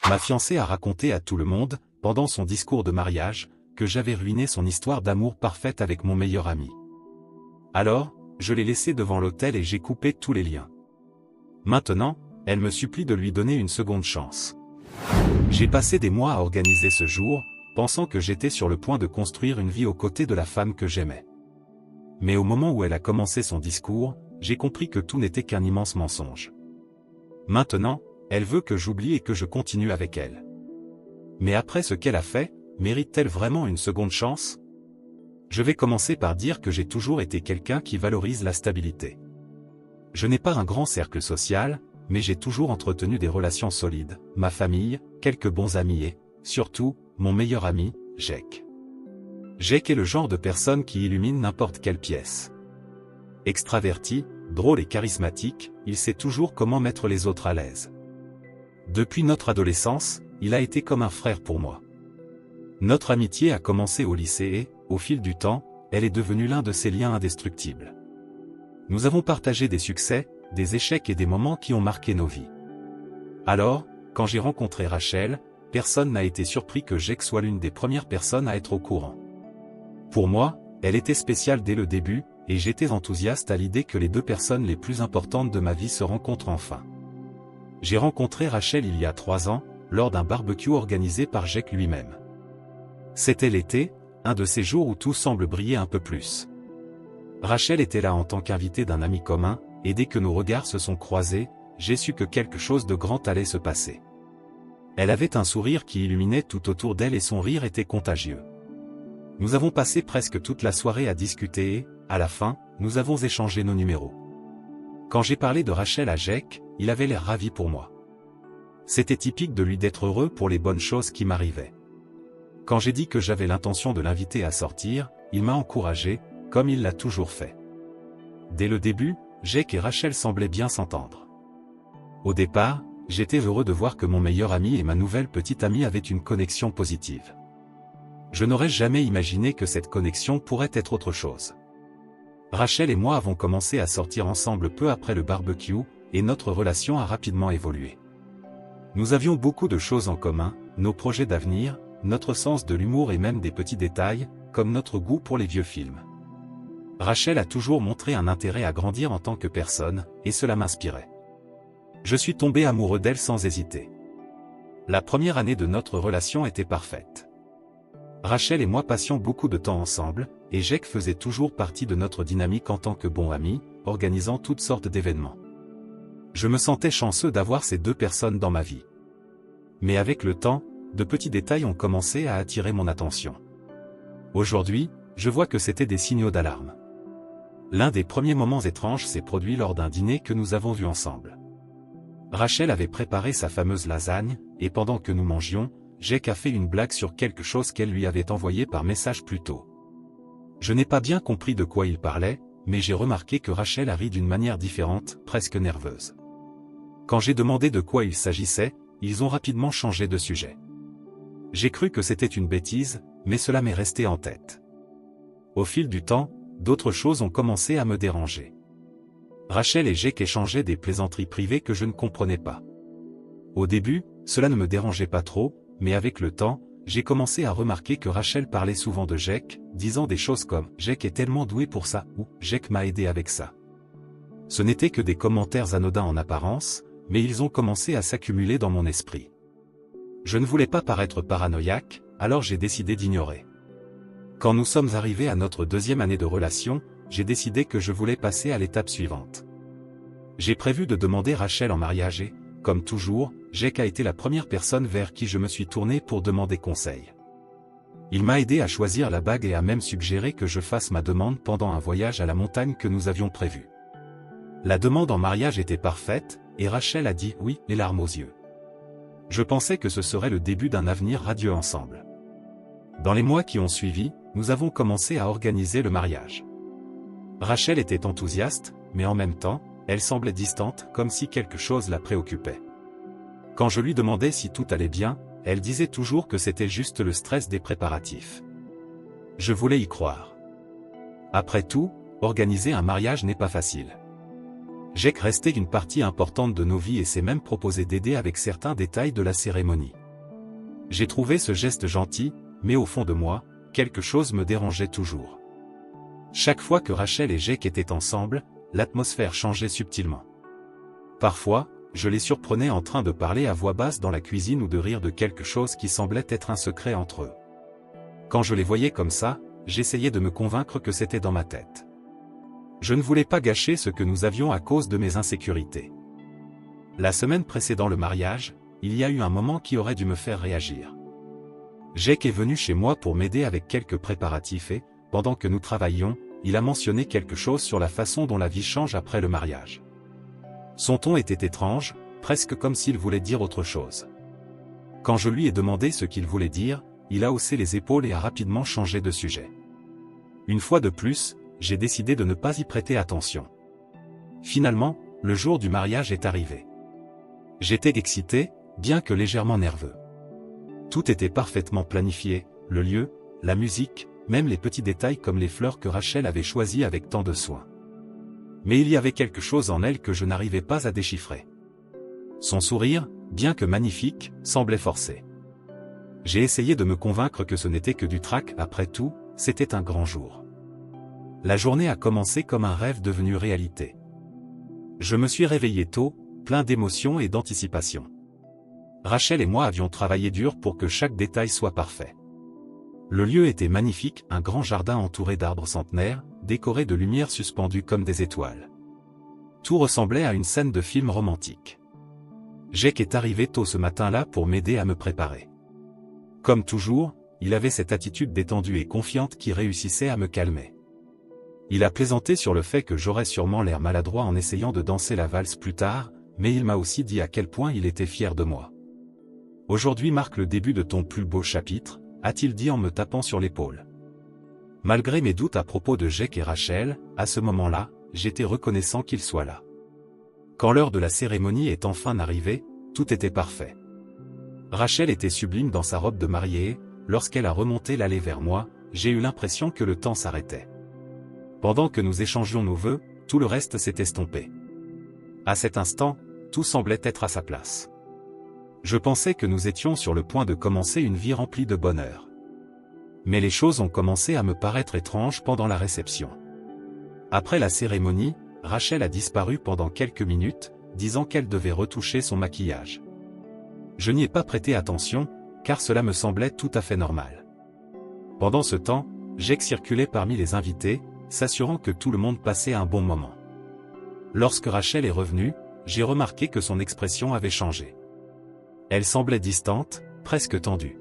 Ma fiancée a raconté à tout le monde, pendant son discours de mariage, que j'avais ruiné son histoire d'amour parfaite avec mon meilleur ami. Alors, je l'ai laissée devant l'autel et j'ai coupé tous les liens. Maintenant, elle me supplie de lui donner une seconde chance. J'ai passé des mois à organiser ce jour, pensant que j'étais sur le point de construire une vie aux côtés de la femme que j'aimais. Mais au moment où elle a commencé son discours, j'ai compris que tout n'était qu'un immense mensonge. Maintenant, elle veut que j'oublie et que je continue avec elle. Mais après ce qu'elle a fait, mérite-t-elle vraiment une seconde chance? Je vais commencer par dire que j'ai toujours été quelqu'un qui valorise la stabilité. Je n'ai pas un grand cercle social, mais j'ai toujours entretenu des relations solides, ma famille, quelques bons amis et, surtout, mon meilleur ami, Jake. Jake est le genre de personne qui illumine n'importe quelle pièce. Extraverti, drôle et charismatique, il sait toujours comment mettre les autres à l'aise. Depuis notre adolescence, il a été comme un frère pour moi. Notre amitié a commencé au lycée et, au fil du temps, elle est devenue l'un de ces liens indestructibles. Nous avons partagé des succès, des échecs et des moments qui ont marqué nos vies. Alors, quand j'ai rencontré Rachel, personne n'a été surpris que Jake soit l'une des premières personnes à être au courant. Pour moi, elle était spéciale dès le début, et j'étais enthousiaste à l'idée que les deux personnes les plus importantes de ma vie se rencontrent enfin. J'ai rencontré Rachel il y a 3 ans, lors d'un barbecue organisé par Jake lui-même. C'était l'été, un de ces jours où tout semble briller un peu plus. Rachel était là en tant qu'invitée d'un ami commun, et dès que nos regards se sont croisés, j'ai su que quelque chose de grand allait se passer. Elle avait un sourire qui illuminait tout autour d'elle et son rire était contagieux. Nous avons passé presque toute la soirée à discuter et, à la fin, nous avons échangé nos numéros. Quand j'ai parlé de Rachel à Jake, il avait l'air ravi pour moi. C'était typique de lui d'être heureux pour les bonnes choses qui m'arrivaient. Quand j'ai dit que j'avais l'intention de l'inviter à sortir, il m'a encouragé, comme il l'a toujours fait. Dès le début, Jake et Rachel semblaient bien s'entendre. Au départ, j'étais heureux de voir que mon meilleur ami et ma nouvelle petite amie avaient une connexion positive. Je n'aurais jamais imaginé que cette connexion pourrait être autre chose. Rachel et moi avons commencé à sortir ensemble peu après le barbecue, et notre relation a rapidement évolué. Nous avions beaucoup de choses en commun, nos projets d'avenir, notre sens de l'humour et même des petits détails, comme notre goût pour les vieux films. Rachel a toujours montré un intérêt à grandir en tant que personne, et cela m'inspirait. Je suis tombé amoureux d'elle sans hésiter. La première année de notre relation était parfaite. Rachel et moi passions beaucoup de temps ensemble, et Jake faisait toujours partie de notre dynamique en tant que bon ami, organisant toutes sortes d'événements. Je me sentais chanceux d'avoir ces deux personnes dans ma vie. Mais avec le temps, de petits détails ont commencé à attirer mon attention. Aujourd'hui, je vois que c'était des signaux d'alarme. L'un des premiers moments étranges s'est produit lors d'un dîner que nous avons vu ensemble. Rachel avait préparé sa fameuse lasagne, et pendant que nous mangions, Jake a fait une blague sur quelque chose qu'elle lui avait envoyé par message plus tôt. Je n'ai pas bien compris de quoi il parlait, mais j'ai remarqué que Rachel a ri d'une manière différente, presque nerveuse. Quand j'ai demandé de quoi il s'agissait, ils ont rapidement changé de sujet. J'ai cru que c'était une bêtise, mais cela m'est resté en tête. Au fil du temps, d'autres choses ont commencé à me déranger. Rachel et Jake échangeaient des plaisanteries privées que je ne comprenais pas. Au début, cela ne me dérangeait pas trop, mais avec le temps, j'ai commencé à remarquer que Rachel parlait souvent de Jake, disant des choses comme « Jake est tellement doué pour ça » ou « Jake m'a aidé avec ça ». Ce n'étaient que des commentaires anodins en apparence, mais ils ont commencé à s'accumuler dans mon esprit. Je ne voulais pas paraître paranoïaque, alors j'ai décidé d'ignorer. Quand nous sommes arrivés à notre 2e année de relation, j'ai décidé que je voulais passer à l'étape suivante. J'ai prévu de demander Rachel en mariage et, comme toujours, Jake a été la première personne vers qui je me suis tourné pour demander conseil. Il m'a aidé à choisir la bague et a même suggéré que je fasse ma demande pendant un voyage à la montagne que nous avions prévu. La demande en mariage était parfaite, et Rachel a dit oui, les larmes aux yeux. Je pensais que ce serait le début d'un avenir radieux ensemble. Dans les mois qui ont suivi, nous avons commencé à organiser le mariage. Rachel était enthousiaste, mais en même temps, elle semblait distante, comme si quelque chose la préoccupait. Quand je lui demandais si tout allait bien, elle disait toujours que c'était juste le stress des préparatifs. Je voulais y croire. Après tout, organiser un mariage n'est pas facile. Jake restait une partie importante de nos vies et s'est même proposé d'aider avec certains détails de la cérémonie. J'ai trouvé ce geste gentil, mais au fond de moi, quelque chose me dérangeait toujours. Chaque fois que Rachel et Jake étaient ensemble, l'atmosphère changeait subtilement. Parfois, je les surprenais en train de parler à voix basse dans la cuisine ou de rire de quelque chose qui semblait être un secret entre eux. Quand je les voyais comme ça, j'essayais de me convaincre que c'était dans ma tête. Je ne voulais pas gâcher ce que nous avions à cause de mes insécurités. La semaine précédant le mariage, il y a eu un moment qui aurait dû me faire réagir. Jake est venu chez moi pour m'aider avec quelques préparatifs et, pendant que nous travaillions, il a mentionné quelque chose sur la façon dont la vie change après le mariage. Son ton était étrange, presque comme s'il voulait dire autre chose. Quand je lui ai demandé ce qu'il voulait dire, il a haussé les épaules et a rapidement changé de sujet. Une fois de plus, j'ai décidé de ne pas y prêter attention. Finalement, le jour du mariage est arrivé. J'étais excité, bien que légèrement nerveux. Tout était parfaitement planifié, le lieu, la musique, même les petits détails comme les fleurs que Rachel avait choisies avec tant de soin. Mais il y avait quelque chose en elle que je n'arrivais pas à déchiffrer. Son sourire, bien que magnifique, semblait forcé. J'ai essayé de me convaincre que ce n'était que du trac, après tout, c'était un grand jour. La journée a commencé comme un rêve devenu réalité. Je me suis réveillé tôt, plein d'émotions et d'anticipation. Rachel et moi avions travaillé dur pour que chaque détail soit parfait. Le lieu était magnifique, un grand jardin entouré d'arbres centenaires, décoré de lumières suspendues comme des étoiles. Tout ressemblait à une scène de film romantique. Jake est arrivé tôt ce matin-là pour m'aider à me préparer. Comme toujours, il avait cette attitude détendue et confiante qui réussissait à me calmer. Il a plaisanté sur le fait que j'aurais sûrement l'air maladroit en essayant de danser la valse plus tard, mais il m'a aussi dit à quel point il était fier de moi. Aujourd'hui marque le début de ton plus beau chapitre, a-t-il dit en me tapant sur l'épaule. Malgré mes doutes à propos de Jake et Rachel, à ce moment-là, j'étais reconnaissant qu'ils soient là. Quand l'heure de la cérémonie est enfin arrivée, tout était parfait. Rachel était sublime dans sa robe de mariée et, lorsqu'elle a remonté l'allée vers moi, j'ai eu l'impression que le temps s'arrêtait. Pendant que nous échangions nos vœux, tout le reste s'est estompé. À cet instant, tout semblait être à sa place. Je pensais que nous étions sur le point de commencer une vie remplie de bonheur. Mais les choses ont commencé à me paraître étranges pendant la réception. Après la cérémonie, Rachel a disparu pendant quelques minutes, disant qu'elle devait retoucher son maquillage. Je n'y ai pas prêté attention, car cela me semblait tout à fait normal. Pendant ce temps, Jake circulait parmi les invités, s'assurant que tout le monde passait un bon moment. Lorsque Rachel est revenue, j'ai remarqué que son expression avait changé. Elle semblait distante, presque tendue.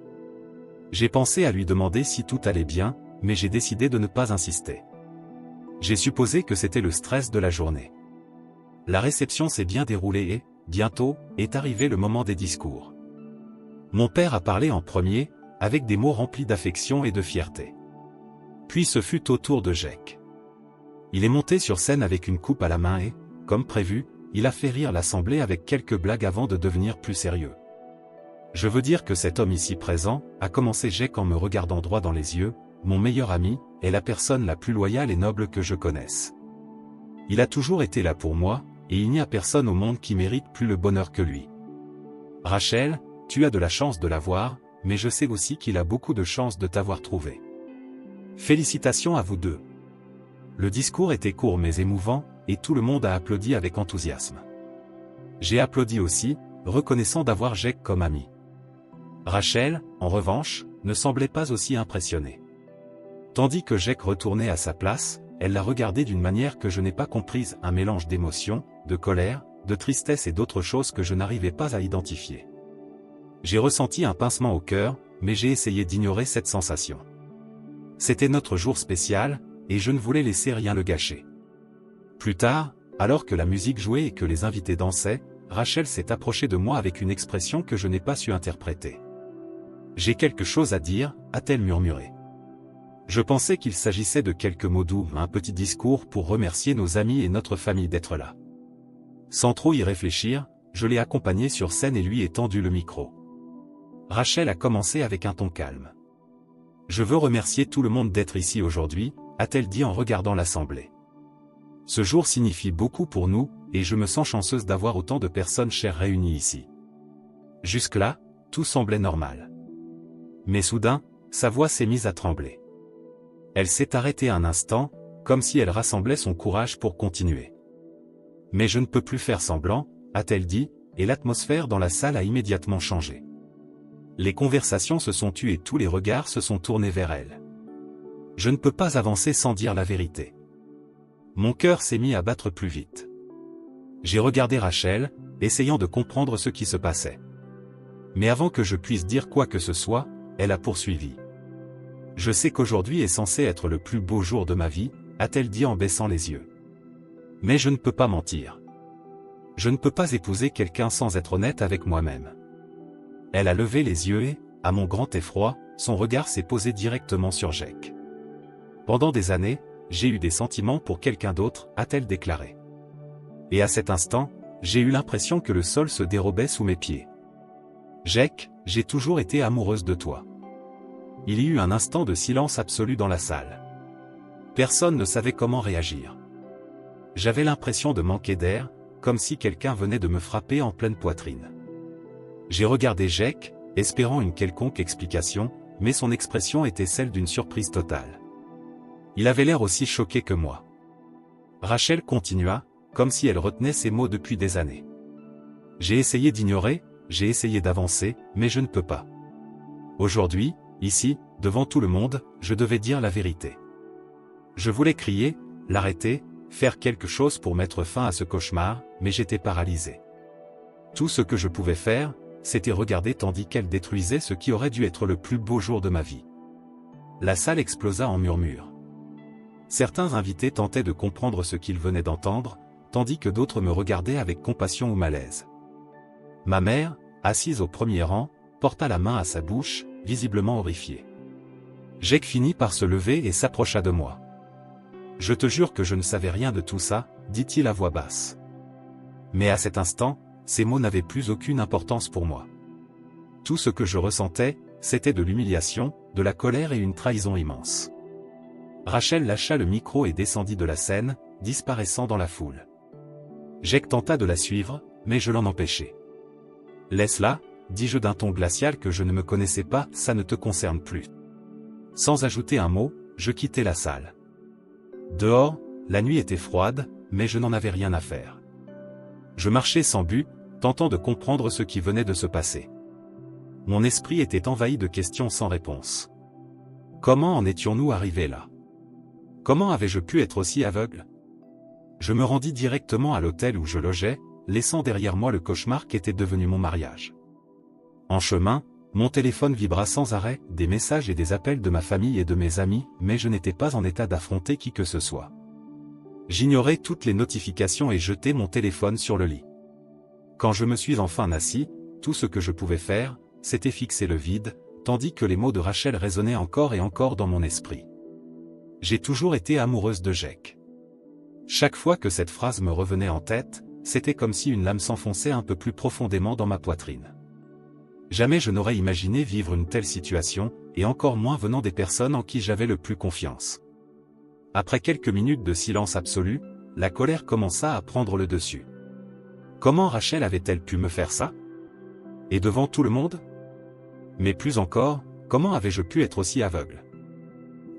J'ai pensé à lui demander si tout allait bien, mais j'ai décidé de ne pas insister. J'ai supposé que c'était le stress de la journée. La réception s'est bien déroulée et, bientôt, est arrivé le moment des discours. Mon père a parlé en premier, avec des mots remplis d'affection et de fierté. Puis ce fut au tour de Jake. Il est monté sur scène avec une coupe à la main et, comme prévu, il a fait rire l'assemblée avec quelques blagues avant de devenir plus sérieux. Je veux dire que cet homme ici présent, a commencé Jake en me regardant droit dans les yeux, mon meilleur ami, est la personne la plus loyale et noble que je connaisse. Il a toujours été là pour moi, et il n'y a personne au monde qui mérite plus le bonheur que lui. Rachel, tu as de la chance de l'avoir, mais je sais aussi qu'il a beaucoup de chance de t'avoir trouvé. Félicitations à vous deux. Le discours était court mais émouvant, et tout le monde a applaudi avec enthousiasme. J'ai applaudi aussi, reconnaissant d'avoir Jake comme ami. Rachel, en revanche, ne semblait pas aussi impressionnée. Tandis que Jake retournait à sa place, elle l'a regardé d'une manière que je n'ai pas comprise, un mélange d'émotions, de colère, de tristesse et d'autres choses que je n'arrivais pas à identifier. J'ai ressenti un pincement au cœur, mais j'ai essayé d'ignorer cette sensation. C'était notre jour spécial, et je ne voulais laisser rien le gâcher. Plus tard, alors que la musique jouait et que les invités dansaient, Rachel s'est approchée de moi avec une expression que je n'ai pas su interpréter. « J'ai quelque chose à dire », a-t-elle murmuré. Je pensais qu'il s'agissait de quelques mots doux, un petit discours pour remercier nos amis et notre famille d'être là. Sans trop y réfléchir, je l'ai accompagnée sur scène et lui ai tendu le micro. Rachel a commencé avec un ton calme. « Je veux remercier tout le monde d'être ici aujourd'hui », a-t-elle dit en regardant l'assemblée. Ce jour signifie beaucoup pour nous, et je me sens chanceuse d'avoir autant de personnes chères réunies ici. Jusque-là, tout semblait normal. Mais soudain, sa voix s'est mise à trembler. Elle s'est arrêtée un instant, comme si elle rassemblait son courage pour continuer. « Mais je ne peux plus faire semblant », a-t-elle dit, et l'atmosphère dans la salle a immédiatement changé. Les conversations se sont tues et tous les regards se sont tournés vers elle. Je ne peux pas avancer sans dire la vérité. Mon cœur s'est mis à battre plus vite. J'ai regardé Rachel, essayant de comprendre ce qui se passait. Mais avant que je puisse dire quoi que ce soit, elle a poursuivi. « Je sais qu'aujourd'hui est censé être le plus beau jour de ma vie, a-t-elle dit en baissant les yeux. Mais je ne peux pas mentir. Je ne peux pas épouser quelqu'un sans être honnête avec moi-même. Elle a levé les yeux et, à mon grand effroi, son regard s'est posé directement sur Jake. Pendant des années, j'ai eu des sentiments pour quelqu'un d'autre, a-t-elle déclaré. Et à cet instant, j'ai eu l'impression que le sol se dérobait sous mes pieds. Jake, j'ai toujours été amoureuse de toi. Il y eut un instant de silence absolu dans la salle. Personne ne savait comment réagir. J'avais l'impression de manquer d'air, comme si quelqu'un venait de me frapper en pleine poitrine. J'ai regardé Jake, espérant une quelconque explication, mais son expression était celle d'une surprise totale. Il avait l'air aussi choqué que moi. Rachel continua, comme si elle retenait ses mots depuis des années. J'ai essayé d'ignorer, j'ai essayé d'avancer, mais je ne peux pas. Aujourd'hui, ici, devant tout le monde, je devais dire la vérité. Je voulais crier, l'arrêter, faire quelque chose pour mettre fin à ce cauchemar, mais j'étais paralysé. Tout ce que je pouvais faire, c'était regarder tandis qu'elle détruisait ce qui aurait dû être le plus beau jour de ma vie. La salle explosa en murmures. Certains invités tentaient de comprendre ce qu'ils venaient d'entendre, tandis que d'autres me regardaient avec compassion ou malaise. Ma mère, assise au premier rang, porta la main à sa bouche, visiblement horrifiée. Jake finit par se lever et s'approcha de moi. « Je te jure que je ne savais rien de tout ça, » dit-il à voix basse. Mais à cet instant, ces mots n'avaient plus aucune importance pour moi. Tout ce que je ressentais, c'était de l'humiliation, de la colère et une trahison immense. Rachel lâcha le micro et descendit de la scène, disparaissant dans la foule. Jake tenta de la suivre, mais je l'en empêchai. « Laisse-la, dis-je d'un ton glacial que je ne me connaissais pas, ça ne te concerne plus. » Sans ajouter un mot, je quittai la salle. Dehors, la nuit était froide, mais je n'en avais rien à faire. Je marchais sans but, tentant de comprendre ce qui venait de se passer. Mon esprit était envahi de questions sans réponse. Comment en étions-nous arrivés là? Comment avais-je pu être aussi aveugle? Je me rendis directement à l'hôtel où je logeais, laissant derrière moi le cauchemar qu'était devenu mon mariage. En chemin, mon téléphone vibra sans arrêt, des messages et des appels de ma famille et de mes amis, mais je n'étais pas en état d'affronter qui que ce soit. J'ignorais toutes les notifications et jetai mon téléphone sur le lit. Quand je me suis enfin assis, tout ce que je pouvais faire, c'était fixer le vide, tandis que les mots de Rachel résonnaient encore et encore dans mon esprit. J'ai toujours été amoureuse de Jake. Chaque fois que cette phrase me revenait en tête, c'était comme si une lame s'enfonçait un peu plus profondément dans ma poitrine. Jamais je n'aurais imaginé vivre une telle situation, et encore moins venant des personnes en qui j'avais le plus confiance. Après quelques minutes de silence absolu, la colère commença à prendre le dessus. Comment Rachel avait-elle pu me faire ça? Et devant tout le monde? Mais plus encore, comment avais-je pu être aussi aveugle?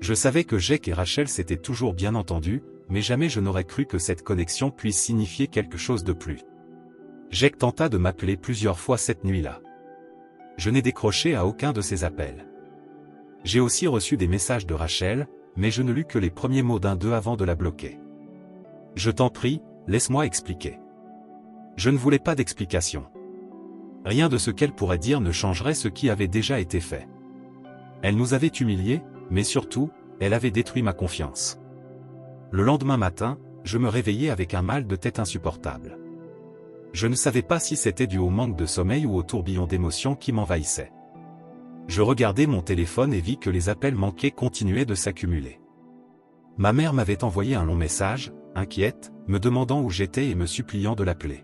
Je savais que Jake et Rachel s'étaient toujours bien entendus, mais jamais je n'aurais cru que cette connexion puisse signifier quelque chose de plus. Jake tenta de m'appeler plusieurs fois cette nuit-là. Je n'ai décroché à aucun de ses appels. J'ai aussi reçu des messages de Rachel, mais je ne lus que les premiers mots d'un d'eux avant de la bloquer. Je t'en prie, laisse-moi expliquer. Je ne voulais pas d'explication. Rien de ce qu'elle pourrait dire ne changerait ce qui avait déjà été fait. Elle nous avait humiliés, mais surtout, elle avait détruit ma confiance. Le lendemain matin, je me réveillais avec un mal de tête insupportable. Je ne savais pas si c'était dû au manque de sommeil ou au tourbillon d'émotions qui m'envahissait. Je regardais mon téléphone et vis que les appels manqués continuaient de s'accumuler. Ma mère m'avait envoyé un long message, inquiète, me demandant où j'étais et me suppliant de l'appeler.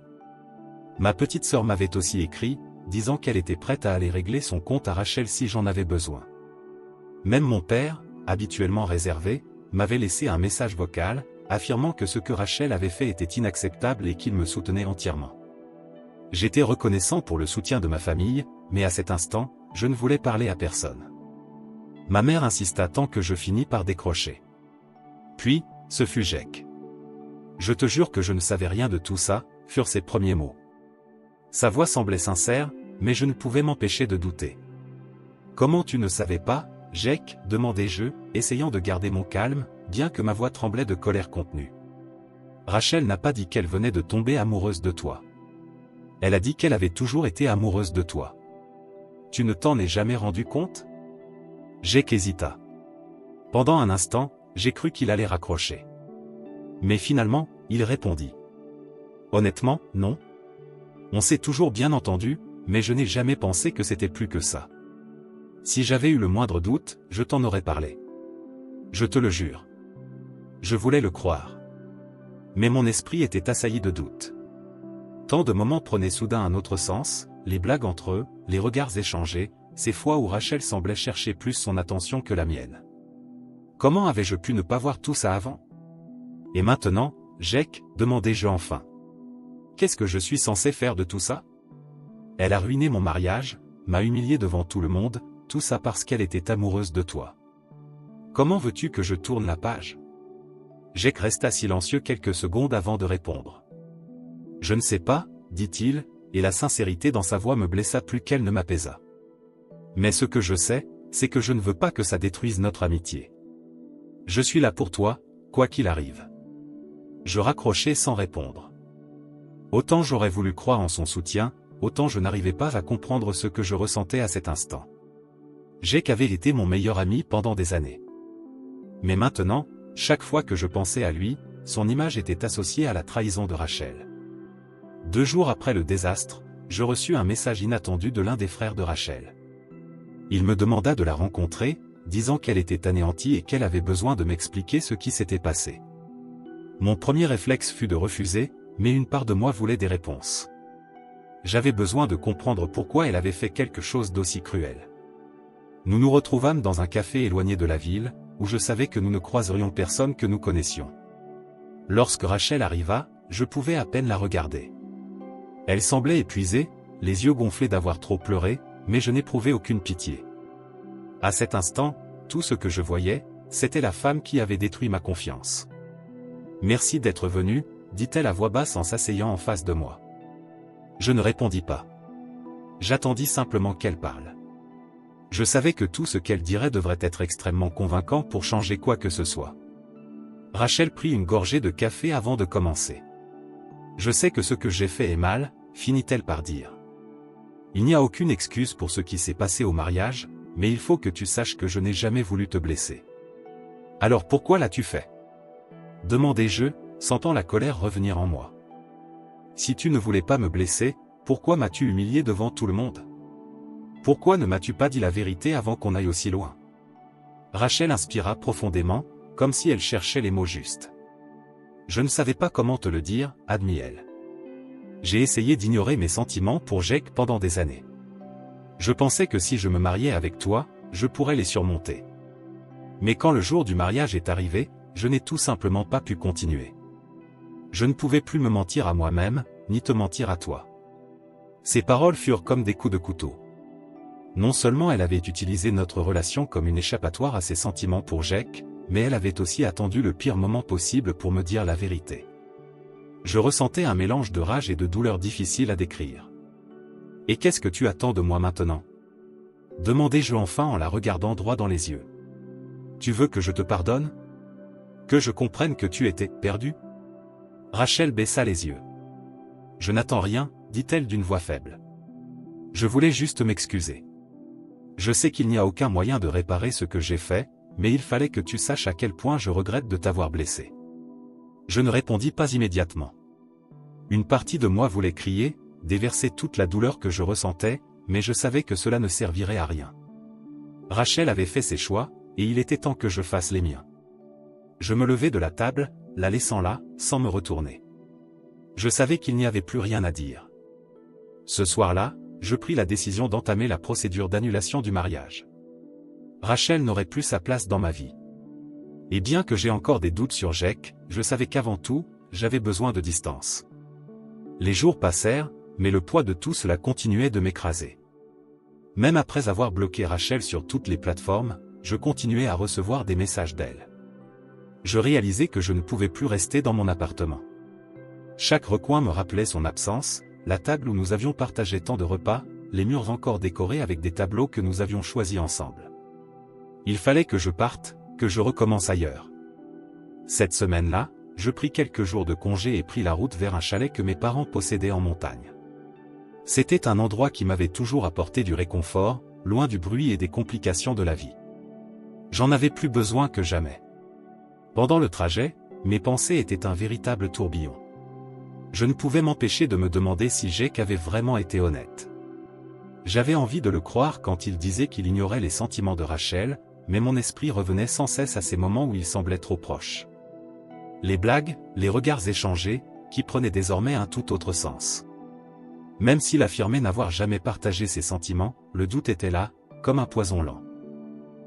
Ma petite sœur m'avait aussi écrit, disant qu'elle était prête à aller régler son compte à Rachel si j'en avais besoin. Même mon père, habituellement réservé, m'avait laissé un message vocal, affirmant que ce que Rachel avait fait était inacceptable et qu'il me soutenait entièrement. J'étais reconnaissant pour le soutien de ma famille, mais à cet instant, je ne voulais parler à personne. Ma mère insista tant que je finis par décrocher. Puis, ce fut Jake. Je te jure que je ne savais rien de tout ça, furent ses premiers mots. Sa voix semblait sincère, mais je ne pouvais m'empêcher de douter. Comment tu ne savais pas, Jake, demandai-je, essayant de garder mon calme, bien que ma voix tremblait de colère contenue. Rachel n'a pas dit qu'elle venait de tomber amoureuse de toi. Elle a dit qu'elle avait toujours été amoureuse de toi. Tu ne t'en es jamais rendu compte? Jake hésita. Pendant un instant, j'ai cru qu'il allait raccrocher. Mais finalement, il répondit. Honnêtement, non. On s'est toujours bien entendu, mais je n'ai jamais pensé que c'était plus que ça. Si j'avais eu le moindre doute, je t'en aurais parlé. Je te le jure. Je voulais le croire. Mais mon esprit était assailli de doutes. Tant de moments prenaient soudain un autre sens, les blagues entre eux, les regards échangés, ces fois où Rachel semblait chercher plus son attention que la mienne. Comment avais-je pu ne pas voir tout ça avant? Et maintenant, Jake, demandai-je enfin. Qu'est-ce que je suis censé faire de tout ça? Elle a ruiné mon mariage, m'a humilié devant tout le monde, tout ça parce qu'elle était amoureuse de toi. Comment veux-tu que je tourne la page? Jake resta silencieux quelques secondes avant de répondre. Je ne sais pas, dit-il, et la sincérité dans sa voix me blessa plus qu'elle ne m'apaisa. Mais ce que je sais, c'est que je ne veux pas que ça détruise notre amitié. Je suis là pour toi, quoi qu'il arrive. Je raccrochai sans répondre. Autant j'aurais voulu croire en son soutien, autant je n'arrivais pas à comprendre ce que je ressentais à cet instant. Jake avait été mon meilleur ami pendant des années. Mais maintenant, chaque fois que je pensais à lui, son image était associée à la trahison de Rachel. 2 jours après le désastre, je reçus un message inattendu de l'un des frères de Rachel. Il me demanda de la rencontrer, disant qu'elle était anéantie et qu'elle avait besoin de m'expliquer ce qui s'était passé. Mon premier réflexe fut de refuser, mais une part de moi voulait des réponses. J'avais besoin de comprendre pourquoi elle avait fait quelque chose d'aussi cruel. Nous nous retrouvâmes dans un café éloigné de la ville, où je savais que nous ne croiserions personne que nous connaissions. Lorsque Rachel arriva, je pouvais à peine la regarder. Elle semblait épuisée, les yeux gonflés d'avoir trop pleuré, mais je n'éprouvais aucune pitié. À cet instant, tout ce que je voyais, c'était la femme qui avait détruit ma confiance. « Merci d'être venue », dit-elle à voix basse en s'asseyant en face de moi. Je ne répondis pas. J'attendis simplement qu'elle parle. Je savais que tout ce qu'elle dirait devrait être extrêmement convaincant pour changer quoi que ce soit. Rachel prit une gorgée de café avant de commencer. « Je sais que ce que j'ai fait est mal », finit-elle par dire. « Il n'y a aucune excuse pour ce qui s'est passé au mariage, mais il faut que tu saches que je n'ai jamais voulu te blesser. »« Alors pourquoi l'as-tu fait ?» demandai-je, sentant la colère revenir en moi. « Si tu ne voulais pas me blesser, pourquoi m'as-tu humilié devant tout le monde? Pourquoi ne m'as-tu pas dit la vérité avant qu'on aille aussi loin ?» Rachel inspira profondément, comme si elle cherchait les mots justes. « Je ne savais pas comment te le dire, » admit-elle. « J'ai essayé d'ignorer mes sentiments pour Jake pendant des années. Je pensais que si je me mariais avec toi, je pourrais les surmonter. Mais quand le jour du mariage est arrivé, je n'ai tout simplement pas pu continuer. Je ne pouvais plus me mentir à moi-même, ni te mentir à toi. » Ces paroles furent comme des coups de couteau. Non seulement elle avait utilisé notre relation comme une échappatoire à ses sentiments pour Jake, mais elle avait aussi attendu le pire moment possible pour me dire la vérité. Je ressentais un mélange de rage et de douleur difficile à décrire. « Et qu'est-ce que tu attends de moi maintenant ?» demandai-je enfin en la regardant droit dans les yeux. « Tu veux que je te pardonne? Que je comprenne que tu étais perdu ?» Rachel baissa les yeux. « Je n'attends rien, » dit-elle d'une voix faible. « Je voulais juste m'excuser. Je sais qu'il n'y a aucun moyen de réparer ce que j'ai fait, mais il fallait que tu saches à quel point je regrette de t'avoir blessé. » Je ne répondis pas immédiatement. Une partie de moi voulait crier, déverser toute la douleur que je ressentais, mais je savais que cela ne servirait à rien. Rachel avait fait ses choix, et il était temps que je fasse les miens. Je me levai de la table, la laissant là, sans me retourner. Je savais qu'il n'y avait plus rien à dire. Ce soir-là, je pris la décision d'entamer la procédure d'annulation du mariage. Rachel n'aurait plus sa place dans ma vie. Et bien que j'ai encore des doutes sur Jake, je savais qu'avant tout, j'avais besoin de distance. Les jours passèrent, mais le poids de tout cela continuait de m'écraser. Même après avoir bloqué Rachel sur toutes les plateformes, je continuais à recevoir des messages d'elle. Je réalisais que je ne pouvais plus rester dans mon appartement. Chaque recoin me rappelait son absence, la table où nous avions partagé tant de repas, les murs encore décorés avec des tableaux que nous avions choisis ensemble. Il fallait que je parte, que je recommence ailleurs. Cette semaine-là, je pris quelques jours de congé et pris la route vers un chalet que mes parents possédaient en montagne. C'était un endroit qui m'avait toujours apporté du réconfort, loin du bruit et des complications de la vie. J'en avais plus besoin que jamais. Pendant le trajet, mes pensées étaient un véritable tourbillon. Je ne pouvais m'empêcher de me demander si Jake avait vraiment été honnête. J'avais envie de le croire quand il disait qu'il ignorait les sentiments de Rachel, mais mon esprit revenait sans cesse à ces moments où il semblait trop proche. Les blagues, les regards échangés, qui prenaient désormais un tout autre sens. Même s'il affirmait n'avoir jamais partagé ses sentiments, le doute était là, comme un poison lent.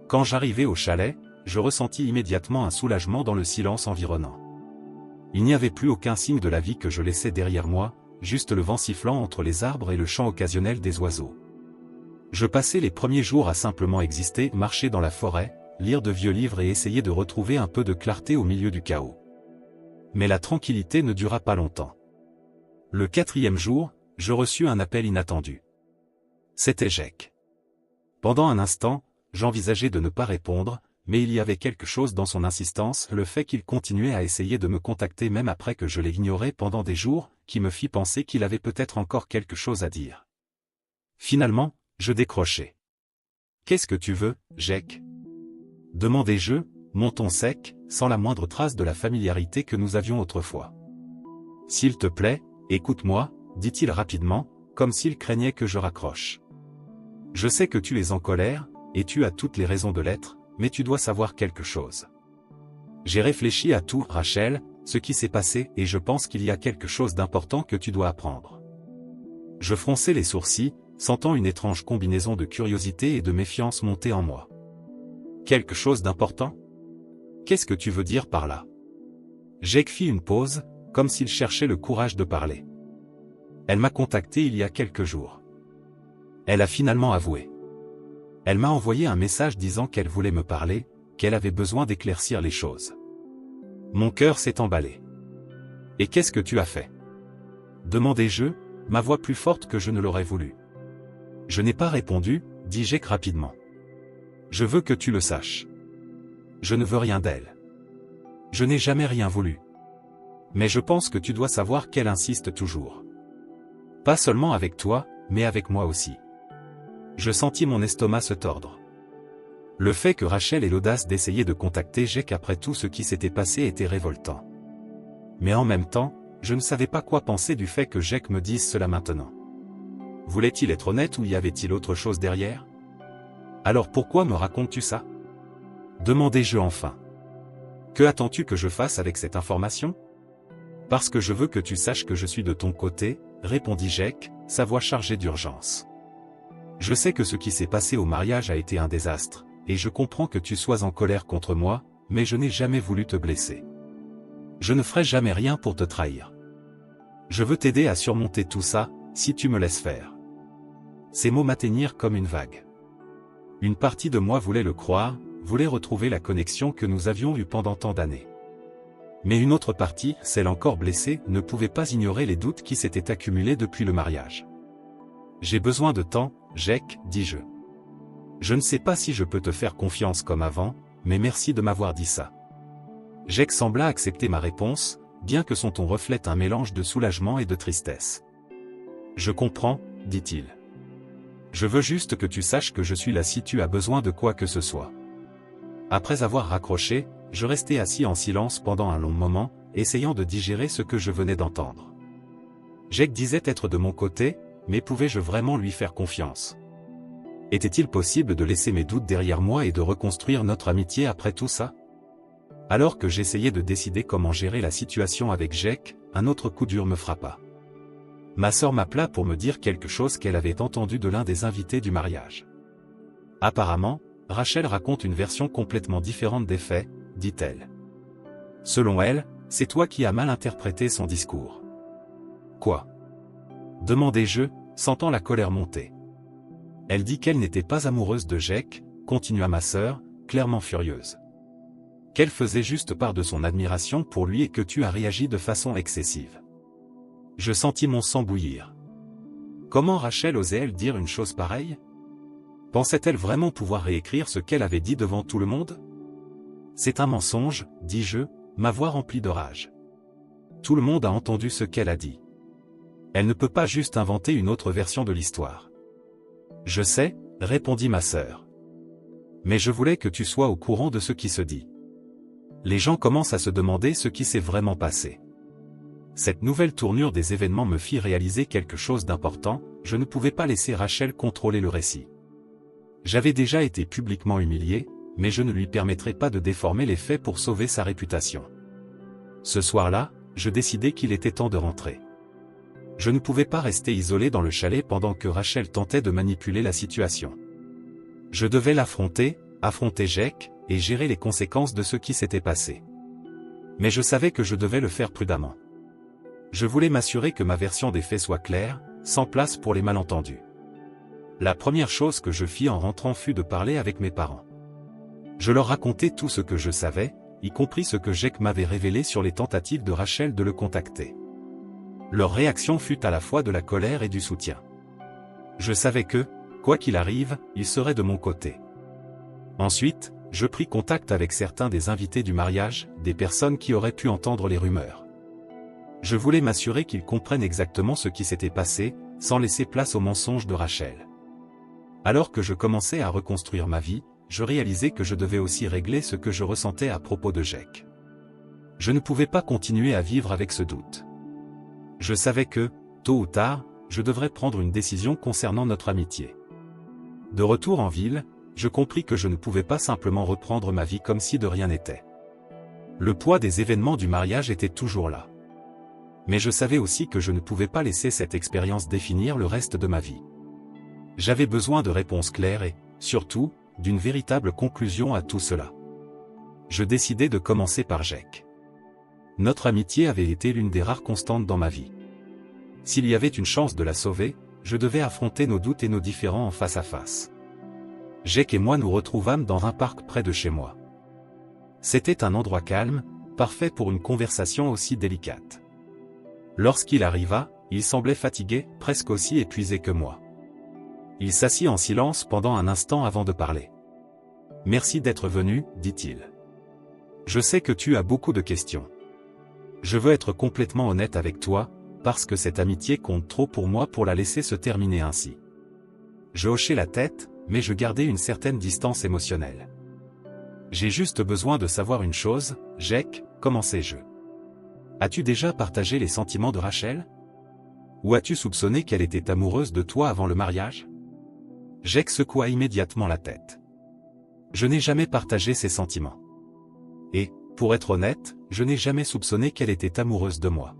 Quand j'arrivai au chalet, je ressentis immédiatement un soulagement dans le silence environnant. Il n'y avait plus aucun signe de la vie que je laissais derrière moi, juste le vent sifflant entre les arbres et le chant occasionnel des oiseaux. Je passais les premiers jours à simplement exister, marcher dans la forêt, lire de vieux livres et essayer de retrouver un peu de clarté au milieu du chaos. Mais la tranquillité ne dura pas longtemps. Le 4e jour, je reçus un appel inattendu. C'était Jake. Pendant un instant, j'envisageais de ne pas répondre, mais il y avait quelque chose dans son insistance, le fait qu'il continuait à essayer de me contacter même après que je l'ai ignoré pendant des jours, qui me fit penser qu'il avait peut-être encore quelque chose à dire. Finalement, je décrochai. « Qu'est-ce que tu veux, Jake ?» demandai-je, mon ton sec, sans la moindre trace de la familiarité que nous avions autrefois. « S'il te plaît, écoute-moi, » dit-il rapidement, comme s'il craignait que je raccroche. « Je sais que tu es en colère, et tu as toutes les raisons de l'être, mais tu dois savoir quelque chose. J'ai réfléchi à tout, Rachel, ce qui s'est passé, et je pense qu'il y a quelque chose d'important que tu dois apprendre. » Je fronçai les sourcils, sentant une étrange combinaison de curiosité et de méfiance monter en moi. « Quelque chose d'important ? Qu'est-ce que tu veux dire par là ?» Jake fit une pause, comme s'il cherchait le courage de parler. « Elle m'a contacté il y a quelques jours. Elle a finalement avoué. Elle m'a envoyé un message disant qu'elle voulait me parler, qu'elle avait besoin d'éclaircir les choses. Mon cœur s'est emballé. « Et qu'est-ce que tu as fait ?» demandai-je, ma voix plus forte que je ne l'aurais voulu. « Je n'ai pas répondu, » dit Jake rapidement. « Je veux que tu le saches. Je ne veux rien d'elle. Je n'ai jamais rien voulu. Mais je pense que tu dois savoir qu'elle insiste toujours. Pas seulement avec toi, mais avec moi aussi. » Je sentis mon estomac se tordre. Le fait que Rachel ait l'audace d'essayer de contacter Jake après tout ce qui s'était passé était révoltant. Mais en même temps, je ne savais pas quoi penser du fait que Jake me dise cela maintenant. Voulait-il être honnête ou y avait-il autre chose derrière? Alors pourquoi me racontes-tu ça? Demandai-je enfin. Que attends-tu que je fasse avec cette information? Parce que je veux que tu saches que je suis de ton côté, répondit Jake, sa voix chargée d'urgence. Je sais que ce qui s'est passé au mariage a été un désastre, et je comprends que tu sois en colère contre moi, mais je n'ai jamais voulu te blesser. Je ne ferai jamais rien pour te trahir. Je veux t'aider à surmonter tout ça, si tu me laisses faire. Ces mots m'atteignirent comme une vague. Une partie de moi voulait le croire, voulait retrouver la connexion que nous avions eue pendant tant d'années. Mais une autre partie, celle encore blessée, ne pouvait pas ignorer les doutes qui s'étaient accumulés depuis le mariage. J'ai besoin de temps, Jake, dis-je. Je ne sais pas si je peux te faire confiance comme avant, mais merci de m'avoir dit ça. Jake sembla accepter ma réponse, bien que son ton reflète un mélange de soulagement et de tristesse. Je comprends, dit-il. Je veux juste que tu saches que je suis là si tu as besoin de quoi que ce soit. Après avoir raccroché, je restai assis en silence pendant un long moment, essayant de digérer ce que je venais d'entendre. Jake disait être de mon côté, mais pouvais-je vraiment lui faire confiance? Était-il possible de laisser mes doutes derrière moi et de reconstruire notre amitié après tout ça? Alors que j'essayais de décider comment gérer la situation avec Jake, un autre coup dur me frappa. Ma sœur m'appela pour me dire quelque chose qu'elle avait entendu de l'un des invités du mariage. Apparemment, Rachel raconte une version complètement différente des faits, dit-elle. Selon elle, c'est toi qui as mal interprété son discours. Quoi? Demandai-je, sentant la colère monter. Elle dit qu'elle n'était pas amoureuse de Jake, continua ma sœur, clairement furieuse. Qu'elle faisait juste part de son admiration pour lui et que tu as réagi de façon excessive. Je sentis mon sang bouillir. Comment Rachel osait-elle dire une chose pareille? Pensait-elle vraiment pouvoir réécrire ce qu'elle avait dit devant tout le monde? C'est un mensonge, dis-je, ma voix remplie de rage. Tout le monde a entendu ce qu'elle a dit. Elle ne peut pas juste inventer une autre version de l'histoire. Je sais, répondit ma sœur. Mais je voulais que tu sois au courant de ce qui se dit. Les gens commencent à se demander ce qui s'est vraiment passé. Cette nouvelle tournure des événements me fit réaliser quelque chose d'important, je ne pouvais pas laisser Rachel contrôler le récit. J'avais déjà été publiquement humilié, mais je ne lui permettrais pas de déformer les faits pour sauver sa réputation. Ce soir-là, je décidai qu'il était temps de rentrer. Je ne pouvais pas rester isolé dans le chalet pendant que Rachel tentait de manipuler la situation. Je devais l'affronter, affronter Jake, et gérer les conséquences de ce qui s'était passé. Mais je savais que je devais le faire prudemment. Je voulais m'assurer que ma version des faits soit claire, sans place pour les malentendus. La première chose que je fis en rentrant fut de parler avec mes parents. Je leur racontai tout ce que je savais, y compris ce que Jake m'avait révélé sur les tentatives de Rachel de le contacter. Leur réaction fut à la fois de la colère et du soutien. Je savais que, quoi qu'il arrive, ils seraient de mon côté. Ensuite, je pris contact avec certains des invités du mariage, des personnes qui auraient pu entendre les rumeurs. Je voulais m'assurer qu'ils comprennent exactement ce qui s'était passé, sans laisser place aux mensonges de Rachel. Alors que je commençais à reconstruire ma vie, je réalisais que je devais aussi régler ce que je ressentais à propos de Jake. Je ne pouvais pas continuer à vivre avec ce doute. Je savais que, tôt ou tard, je devrais prendre une décision concernant notre amitié. De retour en ville, je compris que je ne pouvais pas simplement reprendre ma vie comme si de rien n'était. Le poids des événements du mariage était toujours là. Mais je savais aussi que je ne pouvais pas laisser cette expérience définir le reste de ma vie. J'avais besoin de réponses claires et, surtout, d'une véritable conclusion à tout cela. Je décidai de commencer par Jake. Notre amitié avait été l'une des rares constantes dans ma vie. S'il y avait une chance de la sauver, je devais affronter nos doutes et nos différends en face à face. Jake et moi nous retrouvâmes dans un parc près de chez moi. C'était un endroit calme, parfait pour une conversation aussi délicate. Lorsqu'il arriva, il semblait fatigué, presque aussi épuisé que moi. Il s'assit en silence pendant un instant avant de parler. « Merci d'être venu, dit-il. Je sais que tu as beaucoup de questions. Je veux être complètement honnête avec toi, parce que cette amitié compte trop pour moi pour la laisser se terminer ainsi. » Je hochai la tête, mais je gardais une certaine distance émotionnelle. « J'ai juste besoin de savoir une chose, Jake, commençai-je. As-tu déjà partagé les sentiments de Rachel? Ou as-tu soupçonné qu'elle était amoureuse de toi avant le mariage? » Jake secoua immédiatement la tête. Je n'ai jamais partagé ses sentiments. Et, pour être honnête, je n'ai jamais soupçonné qu'elle était amoureuse de moi.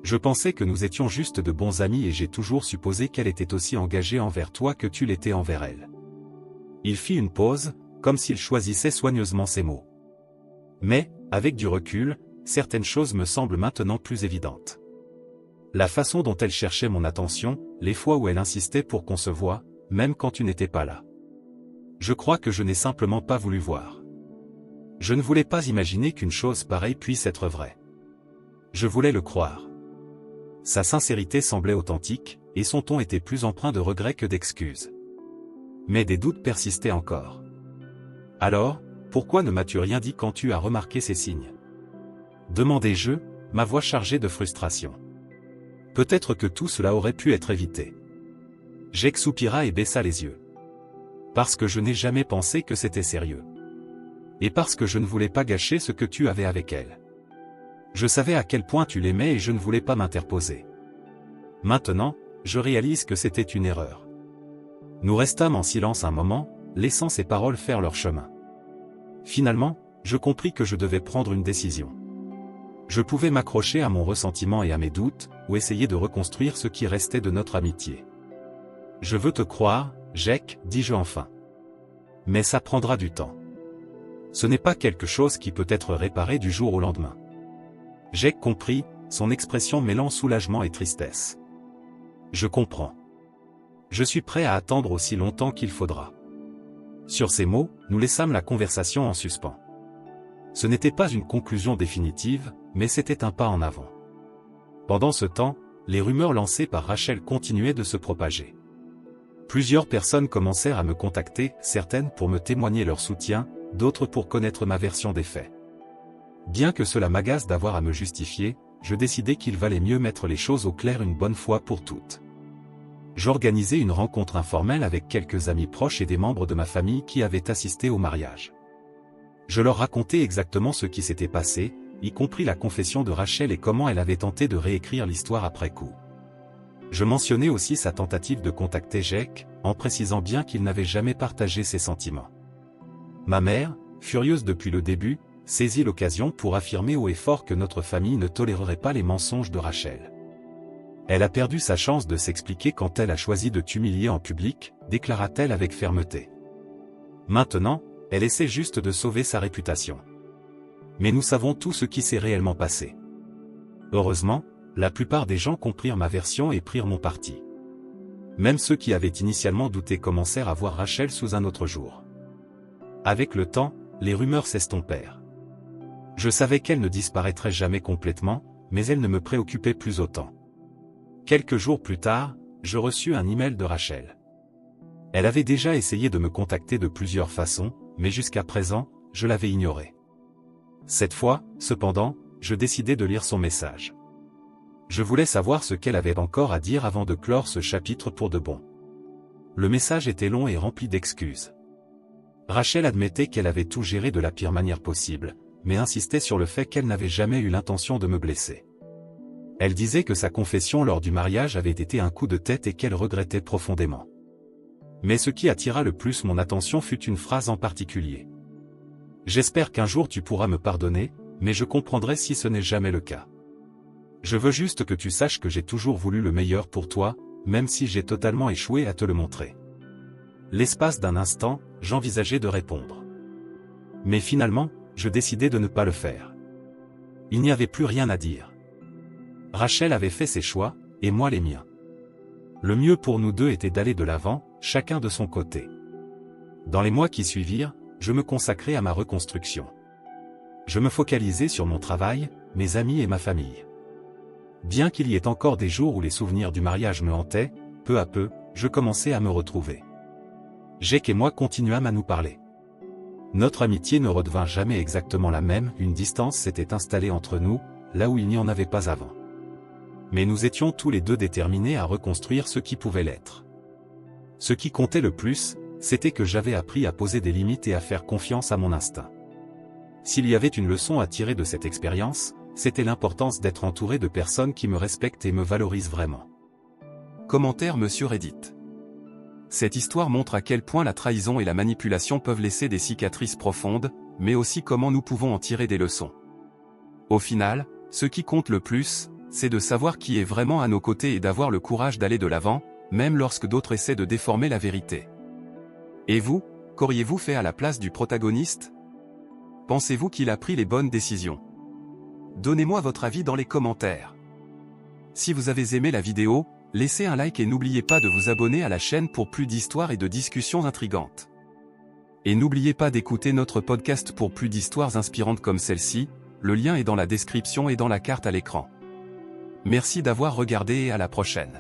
Je pensais que nous étions juste de bons amis et j'ai toujours supposé qu'elle était aussi engagée envers toi que tu l'étais envers elle. Il fit une pause, comme s'il choisissait soigneusement ses mots. Mais, avec du recul, certaines choses me semblent maintenant plus évidentes. La façon dont elle cherchait mon attention, les fois où elle insistait pour qu'on se voie, même quand tu n'étais pas là. Je crois que je n'ai simplement pas voulu voir. Je ne voulais pas imaginer qu'une chose pareille puisse être vraie. Je voulais le croire. Sa sincérité semblait authentique, et son ton était plus empreint de regret que d'excuses. Mais des doutes persistaient encore. Alors, pourquoi ne m'as-tu rien dit quand tu as remarqué ces signes? Demandai-je, ma voix chargée de frustration. Peut-être que tout cela aurait pu être évité. Jake soupira et baissa les yeux. Parce que je n'ai jamais pensé que c'était sérieux. Et parce que je ne voulais pas gâcher ce que tu avais avec elle. Je savais à quel point tu l'aimais et je ne voulais pas m'interposer. Maintenant, je réalise que c'était une erreur. Nous restâmes en silence un moment, laissant ces paroles faire leur chemin. Finalement, je compris que je devais prendre une décision. Je pouvais m'accrocher à mon ressentiment et à mes doutes, ou essayer de reconstruire ce qui restait de notre amitié. Je veux te croire, Jake, dis-je enfin. Mais ça prendra du temps. Ce n'est pas quelque chose qui peut être réparé du jour au lendemain. Jake comprit, son expression mêlant soulagement et tristesse. Je comprends. Je suis prêt à attendre aussi longtemps qu'il faudra. Sur ces mots, nous laissâmes la conversation en suspens. Ce n'était pas une conclusion définitive, mais c'était un pas en avant. Pendant ce temps, les rumeurs lancées par Rachel continuaient de se propager. Plusieurs personnes commencèrent à me contacter, certaines pour me témoigner leur soutien, d'autres pour connaître ma version des faits. Bien que cela m'agace d'avoir à me justifier, je décidai qu'il valait mieux mettre les choses au clair une bonne fois pour toutes. J'organisai une rencontre informelle avec quelques amis proches et des membres de ma famille qui avaient assisté au mariage. Je leur racontai exactement ce qui s'était passé, y compris la confession de Rachel et comment elle avait tenté de réécrire l'histoire après coup. Je mentionnai aussi sa tentative de contacter Jake, en précisant bien qu'il n'avait jamais partagé ses sentiments. Ma mère, furieuse depuis le début, saisit l'occasion pour affirmer haut et fort que notre famille ne tolérerait pas les mensonges de Rachel. Elle a perdu sa chance de s'expliquer quand elle a choisi de t'humilier en public, déclara-t-elle avec fermeté. Maintenant, elle essaie juste de sauver sa réputation. Mais nous savons tout ce qui s'est réellement passé. Heureusement, la plupart des gens comprirent ma version et prirent mon parti. Même ceux qui avaient initialement douté commencèrent à voir Rachel sous un autre jour. Avec le temps, les rumeurs s'estompèrent. Je savais qu'elle ne disparaîtrait jamais complètement, mais elle ne me préoccupait plus autant. Quelques jours plus tard, je reçus un email de Rachel. Elle avait déjà essayé de me contacter de plusieurs façons, mais jusqu'à présent, je l'avais ignorée. Cette fois, cependant, je décidai de lire son message. Je voulais savoir ce qu'elle avait encore à dire avant de clore ce chapitre pour de bon. Le message était long et rempli d'excuses. Rachel admettait qu'elle avait tout géré de la pire manière possible, mais insistait sur le fait qu'elle n'avait jamais eu l'intention de me blesser. Elle disait que sa confession lors du mariage avait été un coup de tête et qu'elle regrettait profondément. Mais ce qui attira le plus mon attention fut une phrase en particulier. « J'espère qu'un jour tu pourras me pardonner, mais je comprendrai si ce n'est jamais le cas. Je veux juste que tu saches que j'ai toujours voulu le meilleur pour toi, même si j'ai totalement échoué à te le montrer. » L'espace d'un instant, j'envisageais de répondre. Mais finalement, je décidai de ne pas le faire. Il n'y avait plus rien à dire. Rachel avait fait ses choix, et moi les miens. Le mieux pour nous deux était d'aller de l'avant, chacun de son côté. Dans les mois qui suivirent, je me consacrai à ma reconstruction. Je me focalisais sur mon travail, mes amis et ma famille. Bien qu'il y ait encore des jours où les souvenirs du mariage me hantaient, peu à peu, je commençais à me retrouver. Jake et moi continuâmes à nous parler. Notre amitié ne redevint jamais exactement la même, une distance s'était installée entre nous, là où il n'y en avait pas avant. Mais nous étions tous les deux déterminés à reconstruire ce qui pouvait l'être. Ce qui comptait le plus, c'était que j'avais appris à poser des limites et à faire confiance à mon instinct. S'il y avait une leçon à tirer de cette expérience, c'était l'importance d'être entouré de personnes qui me respectent et me valorisent vraiment. Commentaire Monsieur Reddit. Cette histoire montre à quel point la trahison et la manipulation peuvent laisser des cicatrices profondes, mais aussi comment nous pouvons en tirer des leçons. Au final, ce qui compte le plus, c'est de savoir qui est vraiment à nos côtés et d'avoir le courage d'aller de l'avant, même lorsque d'autres essaient de déformer la vérité. Et vous, qu'auriez-vous fait à la place du protagoniste? Pensez-vous qu'il a pris les bonnes décisions? Donnez-moi votre avis dans les commentaires. Si vous avez aimé la vidéo, laissez un like et n'oubliez pas de vous abonner à la chaîne pour plus d'histoires et de discussions intrigantes. Et n'oubliez pas d'écouter notre podcast pour plus d'histoires inspirantes comme celle-ci, le lien est dans la description et dans la carte à l'écran. Merci d'avoir regardé et à la prochaine.